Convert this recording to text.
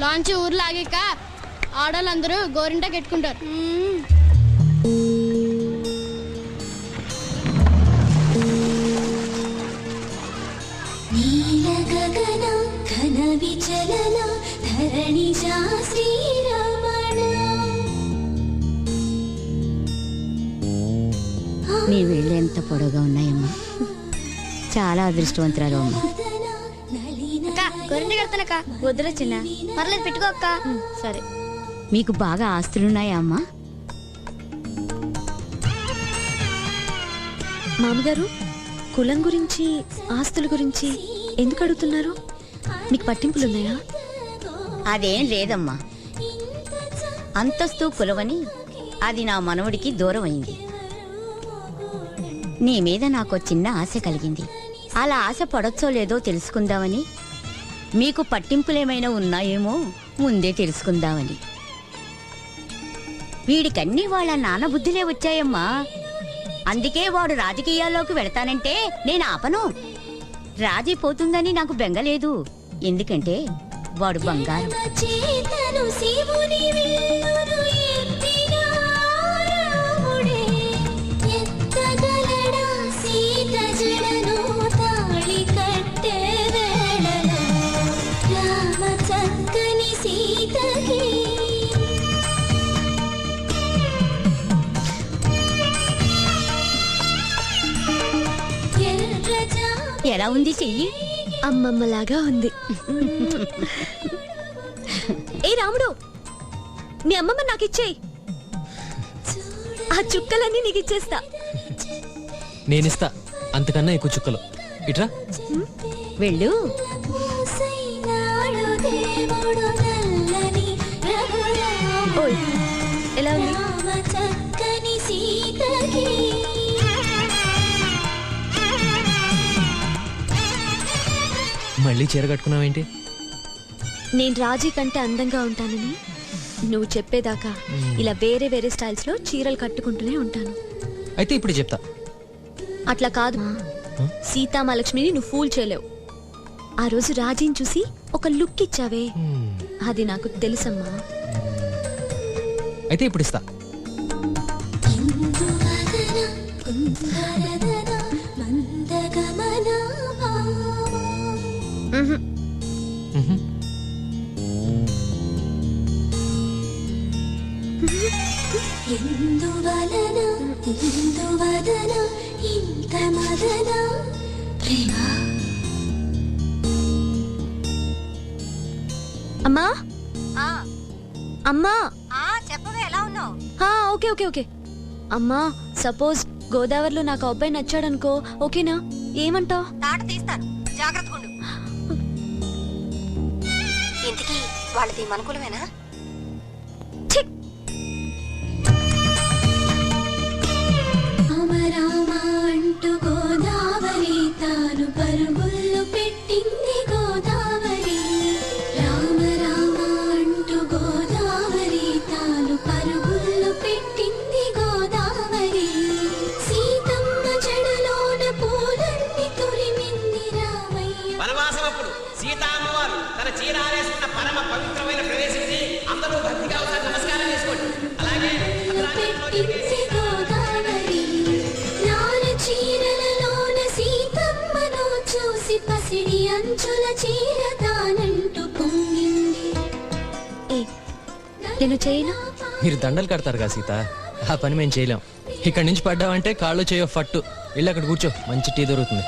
Launch ఊర్లో ఆగాక ఆడవాళ్ళందరూ గోరింటా కట్టుకుంటారు. నీ వేళ్ళు ఎంత పొడవుగా ఉన్నాయమ్మా, చాలా అదృష్టవంతురాలు అమ్మా. గోరింట కడతానక్క. వద్దురా చిన్న, పర్లేదు పెట్టుకో అక్క. సరే, మీకు బాగా ఆస్తులున్నాయా అమ్మా? మామగారు, కులం గురించి ఆస్తుల గురించి ఎందుకు అడుగుతున్నారు? మీకు పట్టింపులున్నాయా? అదేం లేదమ్మా, అంతస్తు కులవని అది నా మనవడికి దూరం అయింది. నీ మీద నాకు చిన్న ఆశ కలిగింది. అలా ఆశ పడొచ్చో లేదో తెలుసుకుందామని, మీకు పట్టింపులేమైనా ఉన్నాయేమో ముందే తెలుసుకుందామని. వీడికన్నీ వాళ్ళ నాన్న బుద్ధిలే వచ్చాయమ్మా. అందుకే వాడు రాజకీయాల్లోకి వెళతానంటే నేను ఆపను. రాజీ పోతుందని నాకు బెంగలేదు, ఎందుకంటే వాడు బంగారం. ఎలా ఉంది చెయ్యి? అమ్మమ్మలాగా ఉంది. ఏ రాముడు, మీ అమ్మమ్మ నాకు ఇచ్చేయి. ఆ చుక్కలన్నీ నీకు ఇచ్చేస్తా. నేనిస్తా అంతకన్నా ఎక్కువ చుక్కలు. ఇట్రా వెళ్ళు. ఓయ్, ఎలా ఉంది? మళ్ళీ చీర కట్టుకున్నావేంటి? నేను రాజీ కంటే అందంగా ఉంటానని నువ్వు చెప్పేదాకా ఇలా వేరే వేరే స్టైల్స్ లో చీరలు కట్టుకుంటూనే ఉంటాను. అయితే ఇప్పుడు చెప్తా. అట్లా కాదు, సీతామహాలక్ష్మిని నువ్వు ఫూల్ చేయలేవు. ఆ రోజు రాజీని చూసి ఒక లుక్ ఇచ్చావే, అది నాకు తెలుసమ్మా. అయితే ఇప్పుడు ఇస్తా. అమ్మా, అమ్మా, చెప్పవే, ఎలా ఉన్నావు? Okay okay okay. అమ్మా, సపోజ్ గోదావరిలో నాకు అబ్బాయి నచ్చాడనుకో, ఓకేనా? ఏమంటావు? తాట తీస్తాను, జాగ్రత్తగా ఉండు. ఇంతకీ వాళ్ళది మనకులమేనా? నేను చేయను. మీరు దండలు కడతారు కదా సీత, ఆ పని మేము చేయలేం. ఇక్కడి నుంచి పడ్డావంటే కాళ్ళు చేయో ఫట్టు. వెళ్ళి అక్కడ కూర్చో, మంచి టీ దొరుకుతుంది.